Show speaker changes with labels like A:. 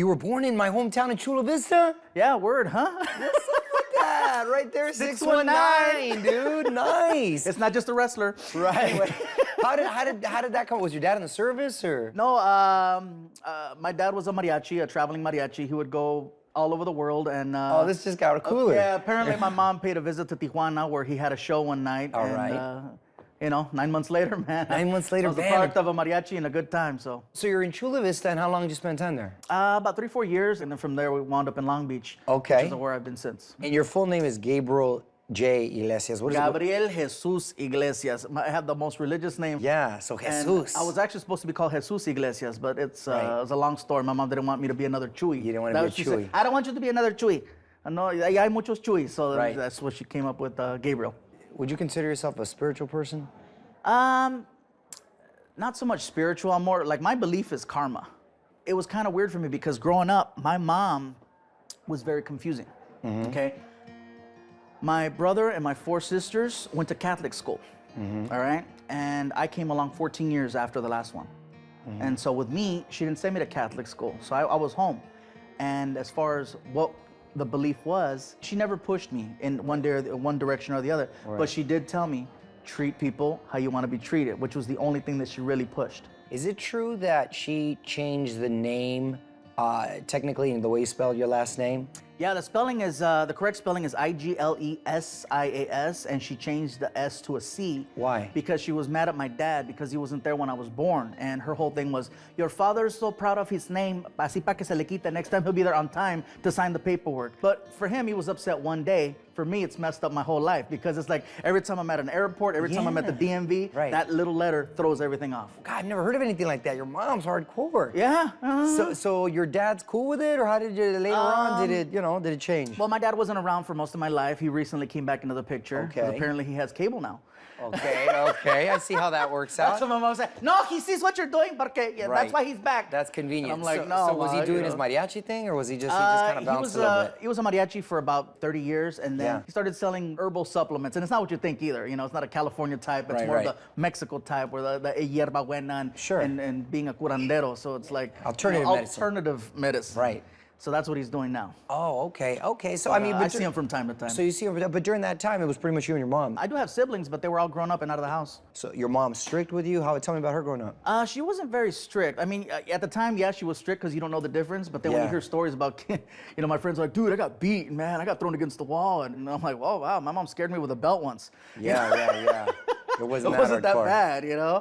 A: You were born in my hometown in Chula Vista?
B: Yeah, word, huh?
A: What's up with that? Right there,
B: 619,
A: 619, dude. Nice.
B: It's not just a wrestler.
A: Right. Anyway, how did that come? Was your dad in the service or?
B: No, my dad was a mariachi, a traveling mariachi. He would go all over the world and...
A: Oh, this just got cooler.
B: Yeah, apparently my mom paid a visit to Tijuana where he had a show one night.
A: All
B: and,
A: right.
B: You know, 9 months later, man.
A: 9 months later,
B: I was a product of a mariachi and a good time, so.
A: So you're in Chula Vista, and how long did you spend time there?
B: About 3-4 years, and then from there we wound up in Long Beach.
A: Okay.
B: Which is where I've been since.
A: And your full name is Gabriel J. Iglesias. What is
B: Gabriel Jesus Iglesias. I have the most religious name.
A: Yeah, so
B: And
A: Jesus.
B: I was actually supposed to be called Jesus Iglesias, but it's it was a long story. My mom didn't want me to be another Chuy.
A: You didn't want to be a
B: She
A: Chuy.
B: said, I don't want you to be another Chuy. No, hay muchos Chuy. So
A: Right.
B: that's what she came up with, Gabriel.
A: Would you consider yourself a spiritual person?
B: Not so much spiritual. I'm more like my belief is karma. It was kind of weird for me because growing up, my mom was very confusing. Okay. My brother and my 4 sisters went to Catholic school. All right. And I came along 14 years after the last one. And so with me, she didn't send me to Catholic school. So I was home. And as far as what the belief was, she never pushed me in one direction or the other.
A: Right.
B: But she did tell me, treat people how you want to be treated, which was the only thing that she really pushed.
A: Is it true that she changed the name, technically, in the way you spelled your last name?
B: Yeah, the spelling is, the correct spelling is Iglesias, and she changed the S to a C.
A: Why?
B: Because she was mad at my dad because he wasn't there when I was born. And her whole thing was, your father is so proud of his name, así pa que se le quita, next time he'll be there on time to sign the paperwork. But for him, he was upset one day. For me, it's messed up my whole life because it's like every time I'm at an airport, every time I'm at the DMV,
A: Right.
B: that little letter throws everything off.
A: God, I've never heard of anything like that. Your mom's hardcore.
B: Yeah.
A: So your dad's cool with it, or how did you later on? Did it change?
B: Well, my dad wasn't around for most of my life. He recently came back into the picture.
A: Okay.
B: 'Cause apparently he has cable now.
A: Okay, I see how that works out.
B: That's what my mom said. No, he sees what you're doing, porque
A: Right.
B: that's why he's back.
A: That's convenient.
B: And I'm like,
A: so,
B: no.
A: So was he
B: Ma,
A: doing
B: you
A: his
B: know.
A: mariachi thing, or was he just kind of bounced a little bit?
B: He was a mariachi for about 30 years, and then
A: Yeah.
B: he started selling herbal supplements. And it's not what you think either. You know, it's not a California type. It's
A: Right,
B: more
A: right.
B: of the Mexico type, where the hierba buena
A: Sure.
B: and being a curandero. So it's like
A: Alternative medicine.
B: Alternative medicine.
A: Right.
B: So that's what he's doing now.
A: Oh, okay. So I mean,
B: I see him from time to time.
A: So you see him, but during that time, it was pretty much you and your mom.
B: I do have siblings, but they were all grown up and out of the house.
A: So your mom's strict with you? Tell me about her growing up.
B: She wasn't very strict. I mean, at the time, yeah, she was strict because you don't know the difference. But then when you
A: Yeah.
B: hear stories about, you know, my friends are like, dude, I got beat, man. I got thrown against the wall. And I'm like, oh, wow, my mom scared me with a belt once.
A: Yeah. It wasn't
B: It wasn't that
A: hardcore.
B: bad, you know?